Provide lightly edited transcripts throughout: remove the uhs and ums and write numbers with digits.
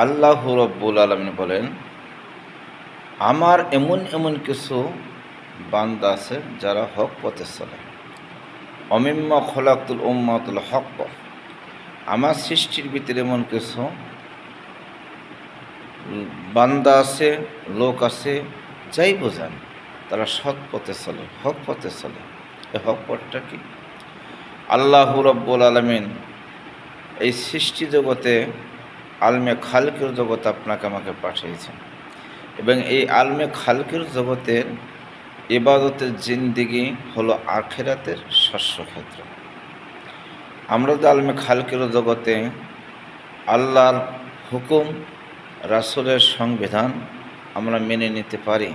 আল্লাহ রব্বুল আলামিন বলেন, আমার এমন এমন কিছু বান্দা আছে যারা হক পথে চলে। অমিম্মা খলাকুল উম্মাতুল হক, আমার সৃষ্টির ভিতরে এমন কিছু বান্দা আছে, লোক আছে, যাই বোঝান তারা সৎ পথে চলে, হক পথে চলে। এই হক পথটা কি? আল্লাহ রব্বুল আলামিন এই সৃষ্টি জগতে, আলমে খালকের জগতে আপনাকে আমাকে পাঠিয়েছেন, এবং এই আলমে খালকের জগতের ইবাদতের জিন্দিগি হলো আখিরাতের শস্যক্ষেত্র। আমরা যদি আলমে খালকের জগতে আল্লাহর হুকুম, রাসূলের সংবিধান আমরা মেনে নিতে পারি,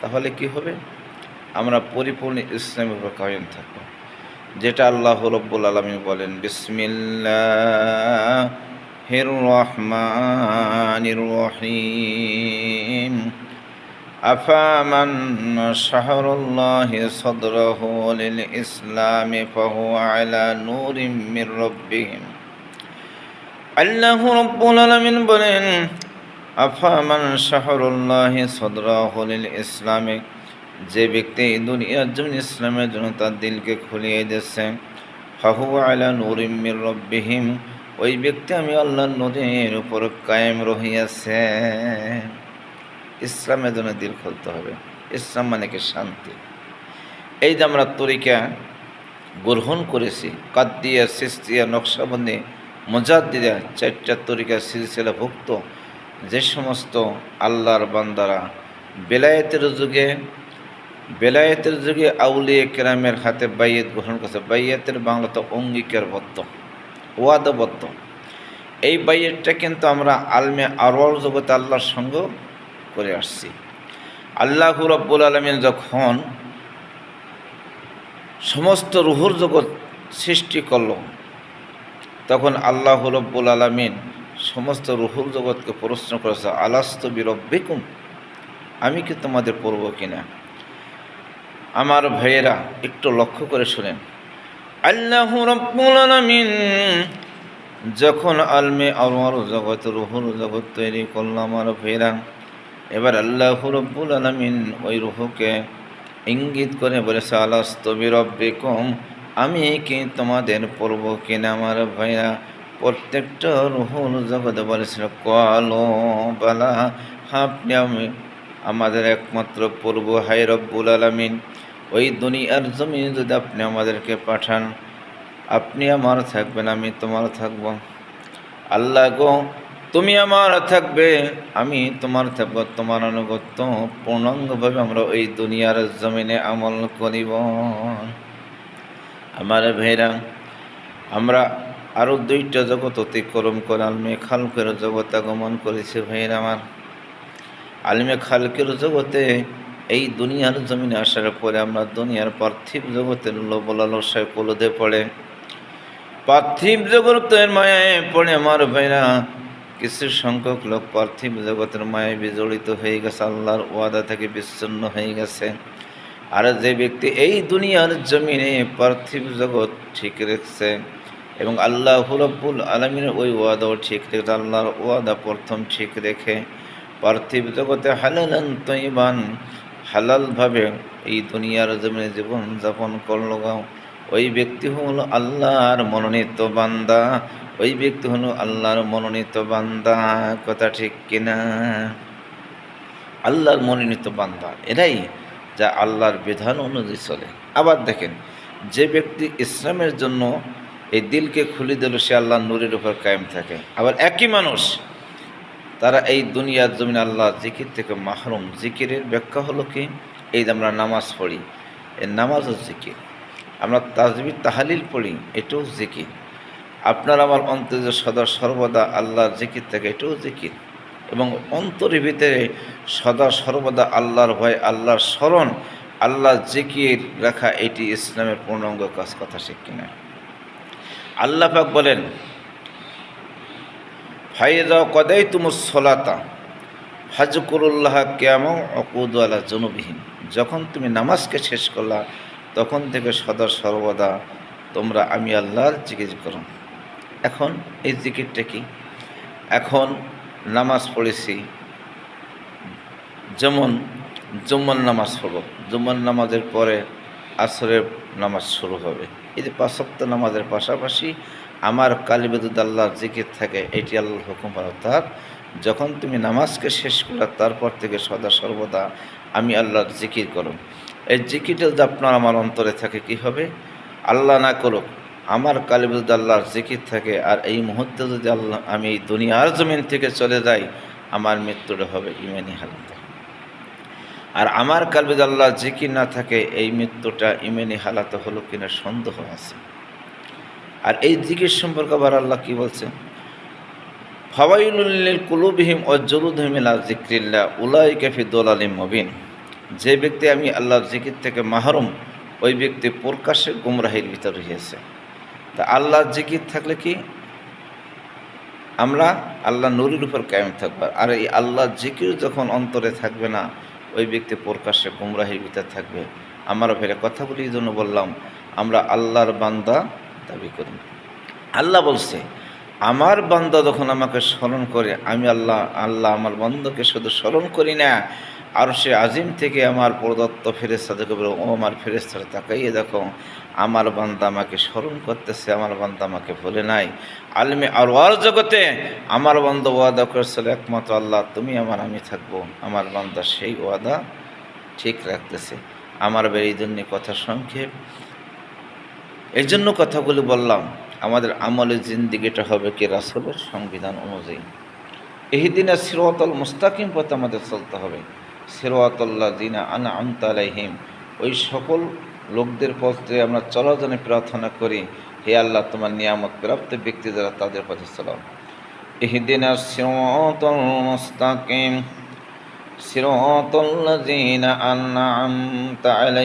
তাহলে কি হবে? আমরা পরিপূর্ণ ইসলামের উপর কায়েম থাকব। যেটা আল্লাহ রব্বুল আলামিন বলেন, বিসমিল্লাহির রহমানির রহিম, আফামান শাহরুল্লাহি সাদরাহু লিল ইসলামি ফাহুয়া আলা নূরিম মির রাব্বিহিম। আল্লাহ রব্বুল আলামিন বলেন, আফামান শাহরুল্লাহি সাদরাহু লিল ইসলামি, যে ব্যক্তি দুনিয়ার জন্য ইসলামের জন্য তার দিলকে খুলিয়ে দিয়েছে, ফাহুয়া আলা নূরিম মির রাব্বিহিম, ওই ব্যক্তি আমি আল্লাহর নূরের উপর কায়েম রহিয়াছে। ইসলামের জন্য দিল খুলতে হবে। ইসলাম মানে কি? শান্তি। এই যে আমরা তরিকা গ্রহণ করেছি, কাদিয়া, সিস্তিয়া, নকশবন্দি, মুজাদ্দিদা, 4টা তরিকা সিলসিলাভুক্ত যে সমস্ত আল্লাহর বান্দারা বেলায়েতের যুগে আউলিয়া কেরামের হাতে বাইয়াত গ্রহণ করেছে। বাইয়াতের বাংলাতে অঙ্গীকারবদ্ধ, ওয়াদাবদ্ধ। এই বাইয়াতটা কিন্তু আমরা আলমে আরওয়ার জগতে আল্লাহর সঙ্গ করে আসছি। আল্লাহ রাব্বুল আলামিন যখন সমস্ত রুহুর জগৎ সৃষ্টি করল, তখন আল্লাহ রাব্বুল আলামিন সমস্ত রুহুর জগৎকে প্রশ্ন করেছে, আলাস্তু বিরব্বিকুম, আমি কি তোমাদের পড়ব কিনা? আমার ভাইয়েরা একটু লক্ষ্য করে শুনেন। আল্লাহ রাব্বুল আলামিন যখন আলমে আরওয়ার জগৎ, রুহুর জগৎ তৈরি করল, আমার ভাইয়েরা, এবার আল্লাহ রাব্বুল আলামিন ওই রুহুকে ইঙ্গিত করে বলেছে, আলাস্তু বিরব্বিকুম, আমি কি তোমাদের পড়ব কিনা? আমার ভাইয়া প্রত্যেকটা রুহুল জগতে বলেছিল, কালো বালা, আপনি আমাদের একমাত্র পড়ব। হায় রব্বুল আলামিন, ওই দুনিয়ার জমিনে যদি আপনি আমাদেরকে পাঠান, আপনি আমার থাকবেন, আমি তোমার থাকব। আল্লাহ গো, তুমি আমার থাকবে, আমি তোমার থাকব, তোমার আনুগত্য পূর্ণাঙ্গভাবে আমরা ওই দুনিয়ার জমিনে আমল করিব। আমার ভাইরা, আমরা আরও 2টা জগৎ অতিক্রম করে আলমে খালকের জগৎ আগমন করেছি। ভাইরা আমার, আলমে খালকের জগতে এই দুনিয়ার জমিনে আসার পরে আমরা দুনিয়ার পার্থিব জগতের লোভ লালসায় পলদে পড়ে, পার্থিব জগতের মায়ায় পড়ে আমার ভাইরা কিছু সংখ্যক লোক পার্থিব জগতের মায়ায় বিজড়িত হয়ে গেছে, আল্লাহর ওয়াদা থেকে বিচ্ছিন্ন হয়ে গেছে। আর যে ব্যক্তি এই দুনিয়ার জমিনে পার্থিব জগৎ ঠিক রেখেছে এবং আল্লাহ রাব্বুল আলামিনের ওই ওয়াদাও ঠিক রেখেছে, আল্লাহর ওয়াদা প্রথম ঠিক রেখে পার্থিব জগতে হালালান তয়্যিবান, হালালভাবে এই দুনিয়ার জমিনে জীবন যাপন করল, ওই ব্যক্তি হলো আল্লাহর মনোনীত বান্দা। ওই ব্যক্তি হলো আল্লাহর মনোনীত বান্দা। কথা ঠিক কিনা? আল্লাহর মনোনীত বান্দা এরাই যা আল্লাহর বিধান অনুযায়ী চলে। আবার দেখেন, যে ব্যক্তি ইসলামের জন্য এই দিলকে খুলে দিল, সে আল্লাহর নূরের উপর কায়েম থাকে। আবার একই মানুষ তারা এই দুনিয়ার জমিনে আল্লাহ জিকির থেকে মাহরুম। জিকিরের ব্যাখ্যা হলো কি? এই যে আমরা নামাজ পড়ি, এই নামাজও জিকির। আমরা তাসবিহ তাহলিল পড়ি, এটাও জিকির। আপনার আমার অন্তরে সদা সর্বদা আল্লাহর জিকির থাকে, এটাও জিকির। এবং অন্তরের ভিতরে সদা সর্বদা আল্লাহর ভয়, আল্লাহর স্মরণ, আল্লাহর জিকির রাখা, এটি ইসলামের পূর্ণাঙ্গ কাজ। কথা ঠিক কিনা? আল্লাহ পাক বলেন, ফাইযা কাদাইতুমুস সালাতা ফাযকুরুল্লাহ কিয়ামান ওয়া কুদু আলা জুনুবিহিম, যখন তুমি নামাজকে শেষ করলা, তখন থেকে সদা সর্বদা তোমরা আমি আল্লাহর জিকির করো। এখন এই জিকিরটা কি? এখন নামাজ পড়েছি, যেমন জুম্মার নামাজ পড়ব, জুম্মার নামাজের পরে আসরের নামাজ শুরু হবে। এই যে 5 ওয়াক্ত নামাজের পাশাপাশি আমার কালিমাতুদ আল্লাহর জিকির থাকে, এটি আল্লাহর হুকুম। অর্থাৎ যখন তুমি নামাজকে শেষ করলে তারপর থেকে সদা সর্বদা আমি আল্লাহর জিকির করো। এই জিকিরটা যদি আপনার আমার অন্তরে থাকে, কি হবে? আল্লাহ না করুক আমার কালিমাতুদ আল্লাহর জিকির থাকে, আর এই মুহূর্তে যদি আমি এই দুনিয়ার জমিন থেকে চলে যাই, আমার মৃত্যুটা হবে ইমানি হালাতে। আর আমার কালবে আল্লাহ জিকির না থাকে, এই মৃত্যুটা ইমানি হালাতে হলো কিনা সন্দেহ আছে। আর এই জিকির সম্পর্কে আবার আল্লাহ কি বলছেন? ফাওয়াইলুল লিল কুলুবিহিম ওয়া জুলুদহিম ইলা যিকরিল্লাহ উলাইকা ফি দালালিম মুবিন। যে ব্যক্তি আমি আল্লাহর জিকির থেকে মাহরুম, ওই ব্যক্তি প্রকাশ্যে গুমরাহির ভিতর রয়েছে। তা আল্লাহর জিকির থাকলে কি আমরা আল্লাহ নূরের উপর কায়েম থাকবো। আর এই আল্লাহর জিকির যখন অন্তরে থাকবে না, ওই ব্যক্তি প্রকাশ্যে গুমরাহির ভিতর থাকবে। আমার ফেরে কথা বলি, এই জন্য বললাম আমরা আল্লাহর বান্দা দাবি করি। আল্লাহ বলছে আমার বান্দা যখন আমাকে স্মরণ করে, আমি আল্লাহ আমার বান্দাকে শুধু স্মরণ করি না, আর সে আজিম থেকে আমার প্রদত্ত ফেরেশতাদেরকে বলে, ও আমার ফেরেশতারা তাকাইয়ে দেখো, আমার বান্দা আমাকে স্মরণ করতেছে, আমার বান্দা আমাকে ভুলে নাই। আলমে আরওয়ার জগতে আমার বান্দা ওয়াদা করেছিল একমাত্র আল্লাহ তুমি আমার, আমি থাকবো। আমার বান্দা সেই ওয়াদা ঠিক রাখতেছে। আমার এই জন্য কথা সংক্ষেপ, এই জন্য কথাগুলি বললাম। আমাদের আমলের জিন্দিগিটা হবে কি রাসূলের সংবিধান অনুযায়ী। ইহদিনা সিরাতাল মুস্তাকিম পথে আমাদের চলতে হবে। সিরাতাল্লাযিনা আনআমতা আলাইহিম, ওই সকল লোকদের পথে আমরা চলার জন্য প্রার্থনা করি, হে আল্লাহ তোমার নিয়ামত প্রাপ্ত ব্যক্তি যারা, তাদের পথে চলাও। ইহদিনা সিরাতাল মুস্তাকিম সিরাতাল্লাযিনা আনআমতা আলাইহিম।